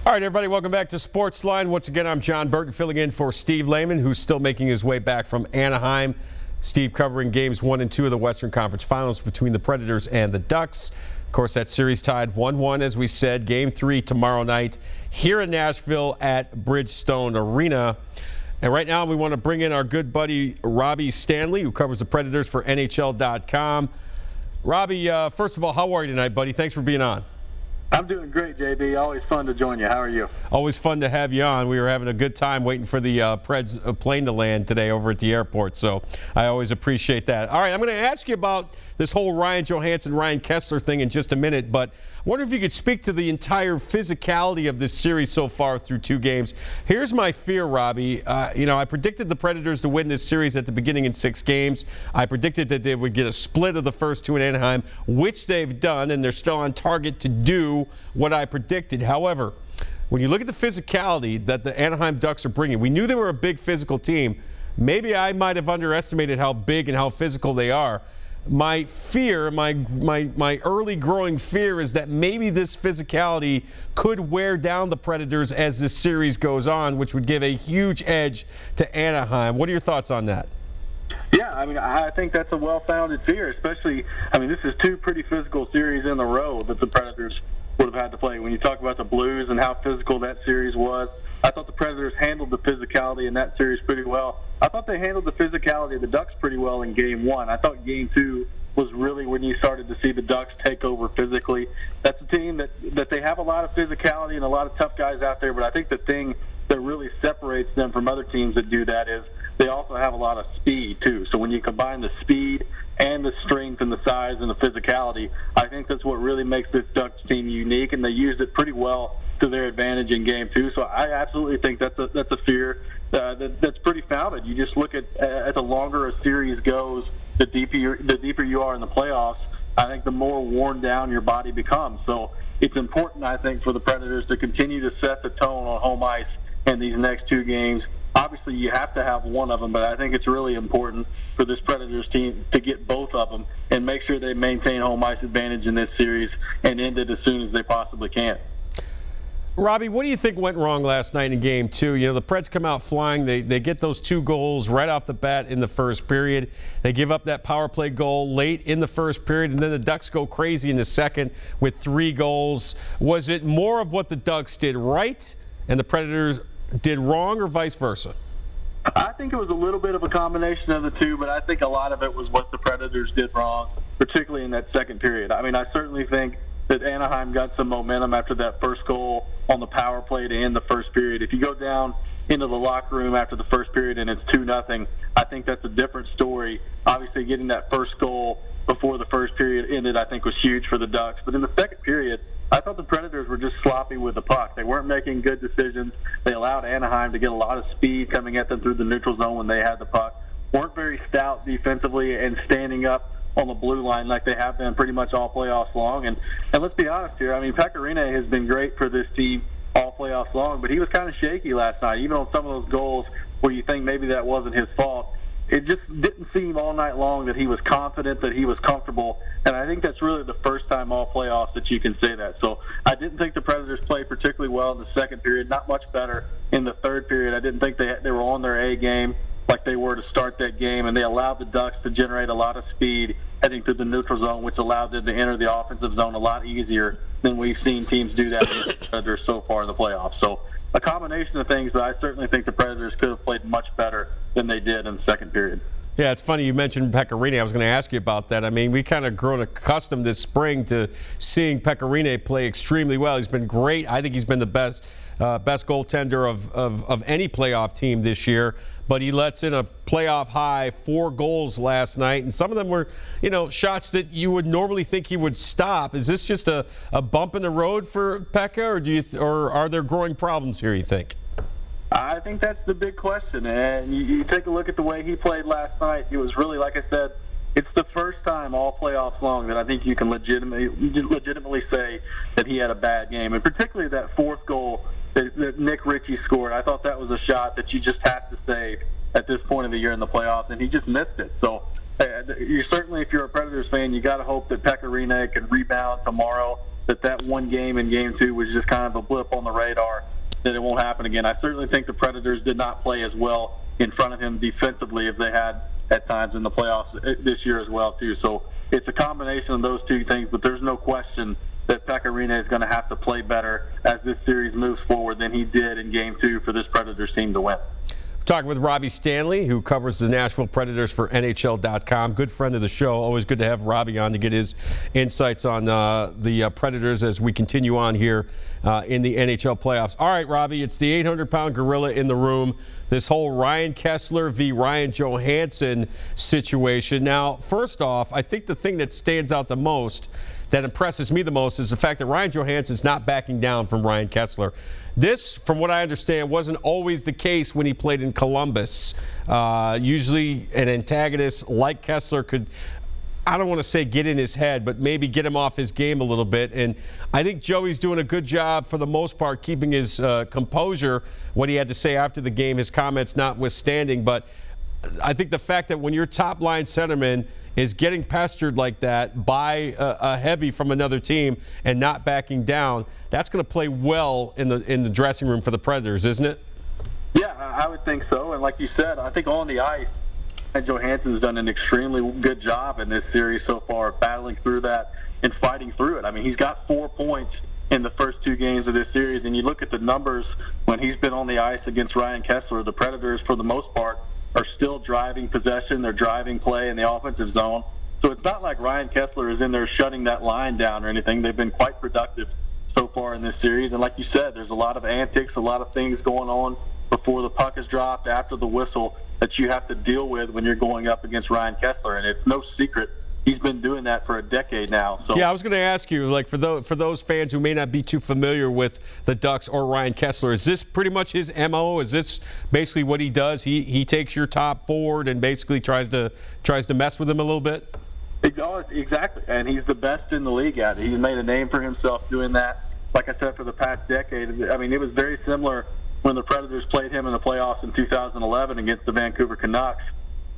All right, everybody, welcome back to SportsLine. Once again, I'm Jon Burton filling in for Steve Lehman, who's still making his way back from Anaheim. Steve covering games 1 and 2 of the Western Conference Finals between the Predators and the Ducks. Of course, that series tied 1-1, as we said. Game 3 tomorrow night here in Nashville at Bridgestone Arena. And right now, we want to bring in our good buddy Robby Stanley, who covers the Predators for NHL.com. Robby, first of all, how are you tonight, buddy? Thanks for being on. I'm doing great, JB. Always fun to join you. How are you? Always fun to have you on. We were having a good time waiting for the Preds plane to land today over at the airport, so I always appreciate that. All right, I'm going to ask you about this whole Ryan Johansson, Ryan Kesler thing in just a minute, but I wonder if you could speak to the entire physicality of this series so far through 2 games. Here's my fear, Robby. I predicted the Predators to win this series at the beginning in 6 games. I predicted that they would get a split of the first 2 in Anaheim, which they've done, and they're still on target to do what I predicted. However, when you look at the physicality that the Anaheim Ducks are bringing, we knew they were a big physical team. Maybe I might have underestimated how big and how physical they are. My fear, my early growing fear is that maybe this physicality could wear down the Predators as this series goes on, which would give a huge edge to Anaheim. What are your thoughts on that? Yeah, I think that's a well-founded fear, especially, this is 2 pretty physical series in a row that the Predators would have had to play. When you talk about the Blues and how physical that series was, I thought the Predators handled the physicality in that series pretty well. I thought they handled the physicality of the Ducks pretty well in Game 1. I thought Game 2 was really when you started to see the Ducks take over physically. That's a team that they have a lot of physicality and a lot of tough guys out there, but I think the thing that really separates them from other teams that do that is they also have a lot of speed, too. So when you combine the speed and the strength and the size and the physicality, I think that's what really makes this Ducks team unique, and they used it pretty well to their advantage in Game 2. So I absolutely think that's a fear that's pretty founded. You just look at the longer a series goes, the deeper you are in the playoffs, I think the more worn down your body becomes. So it's important, I think, for the Predators to continue to set the tone on home ice in these next 2 games. Obviously, you have to have one of them, but I think it's really important for this Predators team to get both of them and make sure they maintain home ice advantage in this series and end it as soon as they possibly can. Robby, what do you think went wrong last night in Game 2? The Preds come out flying. They get those 2 goals right off the bat in the first period. They give up that power play goal late in the first period, and then the Ducks go crazy in the second with 3 goals. Was it more of what the Ducks did right and the Predators did wrong, or vice versa? I think it was a little bit of a combination of the 2, but I think a lot of it was what the Predators did wrong, particularly in that second period. I certainly think that Anaheim got some momentum after that first goal on the power play to end the first period. If you go down into the locker room after the first period and it's 2-0, I think that's a different story. Obviously, getting that first goal before the first period ended, I think, was huge for the Ducks. But in the second period, I thought the Predators were just sloppy with the puck. They weren't making good decisions. They allowed Anaheim to get a lot of speed coming at them through the neutral zone when they had the puck. Weren't very stout defensively and standing up on the blue line like they have been pretty much all playoffs long. And let's be honest here, Pekka Rinne has been great for this team all playoffs long, but he was kind of shaky last night, even on some of those goals where you think maybe that wasn't his fault. It just didn't seem all night long that he was confident, that he was comfortable, and I think that's really the first time all playoffs that you can say that. So I didn't think the Predators played particularly well in the second period, not much better in the third period. I didn't think they were on their A game like they were to start that game, and they allowed the Ducks to generate a lot of speed heading through the neutral zone, which allowed them to enter the offensive zone a lot easier than we've seen teams do that with the Predators so far in the playoffs. So a combination of things, but I certainly think the Predators could have played much better than they did in the second period. Yeah, it's funny you mentioned Pekka Rinne. I was going to ask you about that. we kind of grown accustomed this spring to seeing Pekka Rinne play extremely well. He's been great. I think he's been the best goaltender of any playoff team this year. But he lets in a playoff high 4 goals last night, and some of them were, shots that you would normally think he would stop. Is this just a bump in the road for Pekka, or are there growing problems here, you think? I think that's the big question, and you take a look at the way he played last night. It was really, like I said, it's the first time all playoffs long that I think you can legitimately say that he had a bad game, and particularly that 4th goal that Nick Ritchie scored. I thought that was a shot that you just have to save at this point of the year in the playoffs, and he just missed it. So you certainly, if you're a Predators fan, you got to hope that Pekka Rinne can rebound tomorrow. that one game in Game 2 was just kind of a blip on the radar, that it won't happen again. I certainly think the Predators did not play as well in front of him defensively as they had at times in the playoffs this year as well, too. So it's a combination of those two things, but there's no question that Pekka Rinne is going to have to play better as this series moves forward than he did in Game 2 for this Predators team to win. Talking with Robby Stanley, who covers the Nashville Predators for NHL.com. Good friend of the show. Always good to have Robby on to get his insights on the Predators as we continue on here in the NHL playoffs. All right, Robby, it's the 800-pound gorilla in the room. This whole Ryan Kesler v. Ryan Johansson situation. Now, first off, I think the thing that stands out the most, that impresses me the most, is the fact that Ryan Johansson's not backing down from Ryan Kesler. This, from what I understand, wasn't always the case when he played in Columbus. Usually an antagonist like Kesler could, I don't want to say get in his head, but maybe get him off his game a little bit. And I think Joey's doing a good job for the most part keeping his composure, what he had to say after the game, his comments notwithstanding. But I think the fact that when your top line centerman is getting pestered like that by a heavy from another team and not backing down, that's going to play well in the dressing room for the Predators, isn't it? Yeah, I would think so. And like you said, I think on the ice, Johansson's done an extremely good job in this series so far, battling through that and fighting through it. I mean, he's got 4 points in the first 2 games of this series, and you look at the numbers when he's been on the ice against Ryan Kesler, the Predators, for the most part, are still driving possession. They're driving play in the offensive zone. So it's not like Ryan Kesler is in there shutting that line down or anything. They've been quite productive so far in this series. And like you said, there's a lot of antics, a lot of things going on before the puck is dropped, after the whistle, that you have to deal with when you're going up against Ryan Kesler. And it's no secret he's been doing that for a decade now. So yeah, I was going to ask you, like, for those fans who may not be too familiar with the Ducks or Ryan Kesler, is this pretty much his MO? Is this basically what he does? He takes your top forward and basically tries to mess with him a little bit? Exactly, and he's the best in the league at it. He's made a name for himself doing that. Like I said, for the past decade, I mean, it was very similar when the Predators played him in the playoffs in 2011 against the Vancouver Canucks.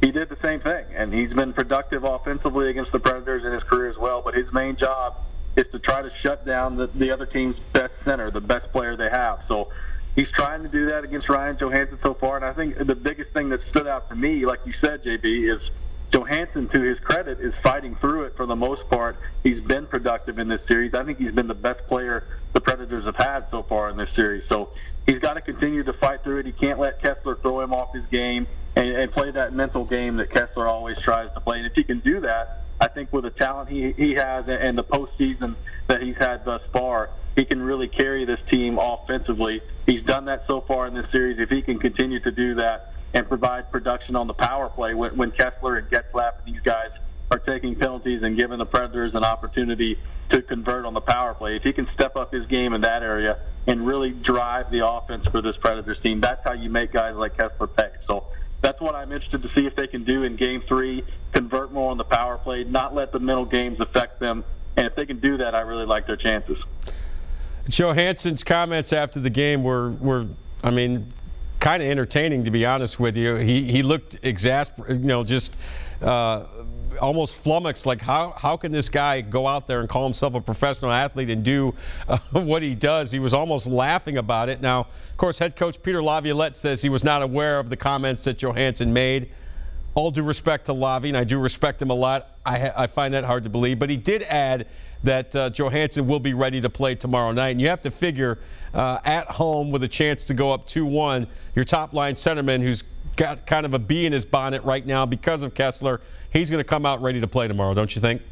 He did the same thing, and he's been productive offensively against the Predators in his career as well. But his main job is to try to shut down the other team's best center, the best player they have. So he's trying to do that against Ryan Johansson so far. And I think the biggest thing that stood out to me, like you said, JB, is Johansson, to his credit, is fighting through it for the most part. He's been productive in this series. I think he's been the best player the Predators have had so far in this series. So he's got to continue to fight through it. He can't let Kesler throw him off his game and play that mental game that Kesler always tries to play. And if he can do that, I think with the talent he has and the postseason that he's had thus far, he can really carry this team offensively. He's done that so far in this series. If he can continue to do that and provide production on the power play when Kesler and Getzlaf and these guys are taking penalties and giving the Predators an opportunity to convert on the power play, if he can step up his game in that area and really drive the offense for this Predators team, that's how you make guys like Kesler pay. So that's what I'm interested to see if they can do in Game 3, convert more on the power play, not let the mental games affect them. And if they can do that, I really like their chances. Johansson's comments after the game were I mean, kind of entertaining, to be honest with you. He looked exasperated, just almost flummoxed, like how can this guy go out there and call himself a professional athlete and do what he does? He was almost laughing about it. Now, of course, head coach Peter Laviolette says he was not aware of the comments that Johansson made. All due respect to Lavi, and I do respect him a lot, I find that hard to believe. But he did add that Johansson will be ready to play tomorrow night. And you have to figure at home with a chance to go up 2-1, your top-line centerman, who's got kind of a bee in his bonnet right now because of Kesler, he's going to come out ready to play tomorrow, don't you think?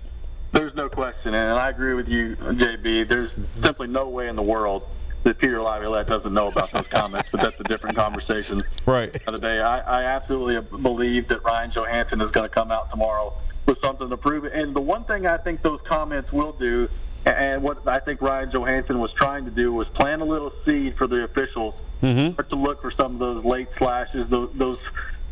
There's no question, and I agree with you, JB. There's simply no way in the world that Peter Laviolette doesn't know about those comments, but that's a different conversation. Right. The other day, I absolutely believe that Ryan Johansson is going to come out tomorrow with something to prove it. And the one thing I think those comments will do, and what I think Ryan Johansson was trying to do, was plant a little seed for the officials, start to look for some of those late slashes, those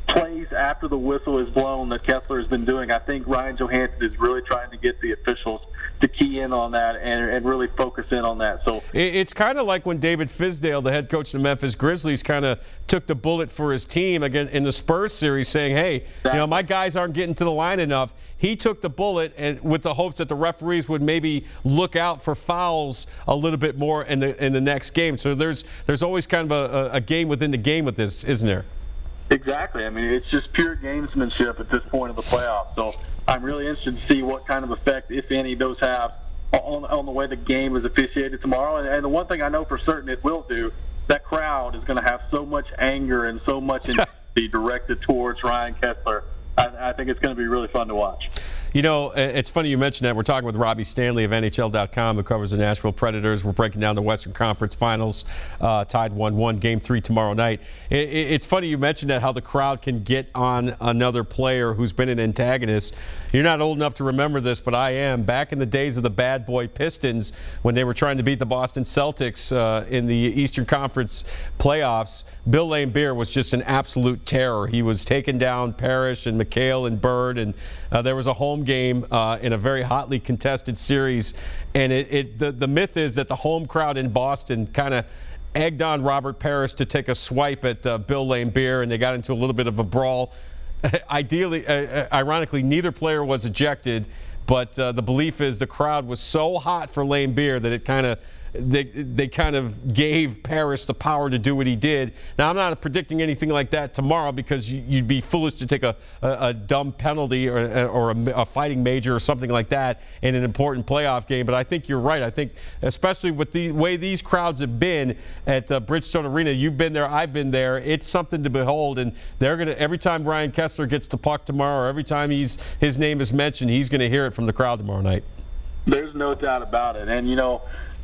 plays after the whistle is blown that Kesler has been doing. I think Ryan Johansson is really trying to get the officials to key in on that and really focus in on that. So it's kind of like when David Fizdale, the head coach of the Memphis Grizzlies, kind of took the bullet for his team again in the Spurs series, saying, hey, my guys aren't getting to the line enough. He took the bullet and with the hopes that the referees would maybe look out for fouls a little bit more in the next game. So there's always kind of a game within the game with this, isn't there? Exactly. I mean, it's just pure gamesmanship at this point of the playoffs. So I'm really interested to see what kind of effect, if any, those have on the way the game is officiated tomorrow. And the one thing I know for certain it will do, that crowd is going to have so much anger and so much intensity directed towards Ryan Kessler. I think it's going to be really fun to watch. You know, it's funny you mentioned that. We're talking with Robby Stanley of NHL.com, who covers the Nashville Predators. We're breaking down the Western Conference Finals, tied 1-1, Game 3 tomorrow night. It's funny you mentioned that, how the crowd can get on another player who's been an antagonist. You're not old enough to remember this, but I am. Back in the days of the bad boy Pistons, when they were trying to beat the Boston Celtics in the Eastern Conference playoffs, Bill Laimbeer was just an absolute terror. He was taking down Parrish and McHale and Bird, and there was a home game in a very hotly contested series, and the myth is that the home crowd in Boston kind of egged on Robert Parrish to take a swipe at Bill Laimbeer, and they got into a little bit of a brawl. Ironically, neither player was ejected, but the belief is the crowd was so hot for Laimbeer that it kind of they kind of gave Parrish the power to do what he did. Now, I'm not predicting anything like that tomorrow, because you'd be foolish to take a dumb penalty or a fighting major or something like that in an important playoff game. But I think you're right. I think, especially with the way these crowds have been at Bridgestone Arena, you've been there, I've been there, it's something to behold. And they're going to, every time Ryan Kessler gets the puck tomorrow, or every time his name is mentioned, he's going to hear it from the crowd tomorrow night. There's no doubt about it. And,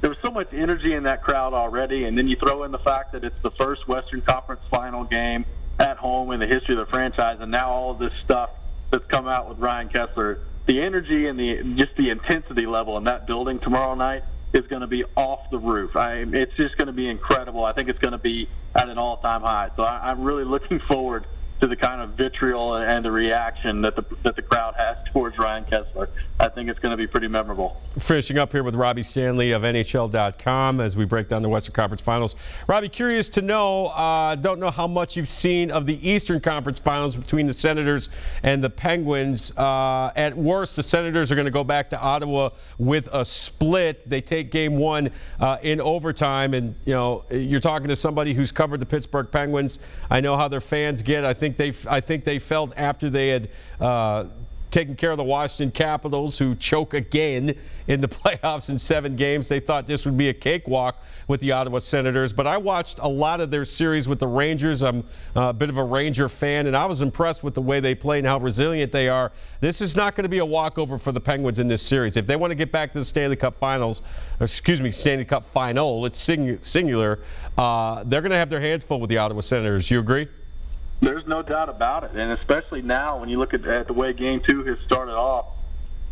there was so much energy in that crowd already, and then you throw in the fact that it's the first Western Conference final game at home in the history of the franchise, and now all of this stuff that's come out with Ryan Kessler. The energy and just the intensity level in that building tomorrow night is going to be off the roof. It's just going to be incredible. I think it's going to be at an all-time high. So I'm really looking forward to the kind of vitriol and the reaction that the crowd has towards Ryan Kessler. I think it's going to be pretty memorable. Finishing up here with Robby Stanley of NHL.com as we break down the Western Conference Finals. Robby, curious to know, don't know how much you've seen of the Eastern Conference Finals between the Senators and the Penguins. At worst, the Senators are going to go back to Ottawa with a split. They take Game 1 in overtime, and you're talking to somebody who's covered the Pittsburgh Penguins. I know how their fans get. I think they felt after they had taken care of the Washington Capitals, who choke again in the playoffs in 7 games, they thought this would be a cakewalk with the Ottawa Senators. But I watched a lot of their series with the Rangers. I'm a bit of a Ranger fan, and I was impressed with the way they play and how resilient they are. This is not going to be a walkover for the Penguins in this series. If they want to get back to the Stanley Cup Finals, Stanley Cup Final, it's singular, they're going to have their hands full with the Ottawa Senators. You agree? There's no doubt about it, and especially now when you look at the way Game 2 has started off,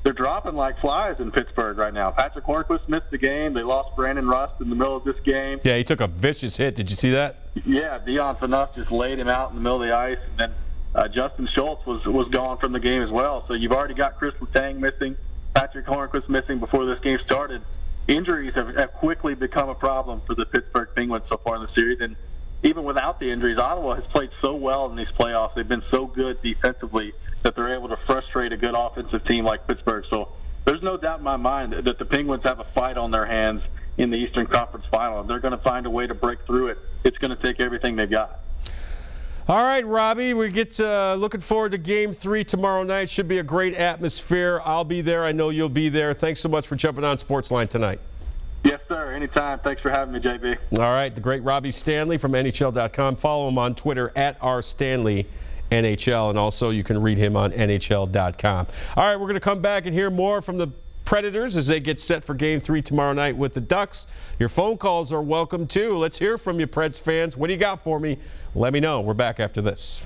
they're dropping like flies in Pittsburgh right now. Patrick Hornqvist missed the game. They lost Brandon Rust in the middle of this game. Yeah, he took a vicious hit. Did you see that? Yeah, Dion Phaneuf just laid him out in the middle of the ice, and then Justin Schultz was gone from the game as well. So you've already got Chris Letang missing, Patrick Hornqvist missing before this game started. Injuries have quickly become a problem for the Pittsburgh Penguins so far in the series, and even without the injuries, Ottawa has played so well in these playoffs. They've been so good defensively that they're able to frustrate a good offensive team like Pittsburgh. So there's no doubt in my mind that the Penguins have a fight on their hands in the Eastern Conference Final. They're going to find a way to break through it. It's going to take everything they've got. All right, Robby, we get looking forward to Game 3 tomorrow night. Should be a great atmosphere. I'll be there. I know you'll be there. Thanks so much for jumping on SportsLine tonight. Yes, sir. Anytime. Thanks for having me, JB. All right. The great Robby Stanley from NHL.com. Follow him on Twitter at @RStanleyNHL, and also you can read him on NHL.com. All right. We're going to come back and hear more from the Predators as they get set for Game 3 tomorrow night with the Ducks. Your phone calls are welcome, too. Let's hear from you, Preds fans. What do you got for me? Let me know. We're back after this.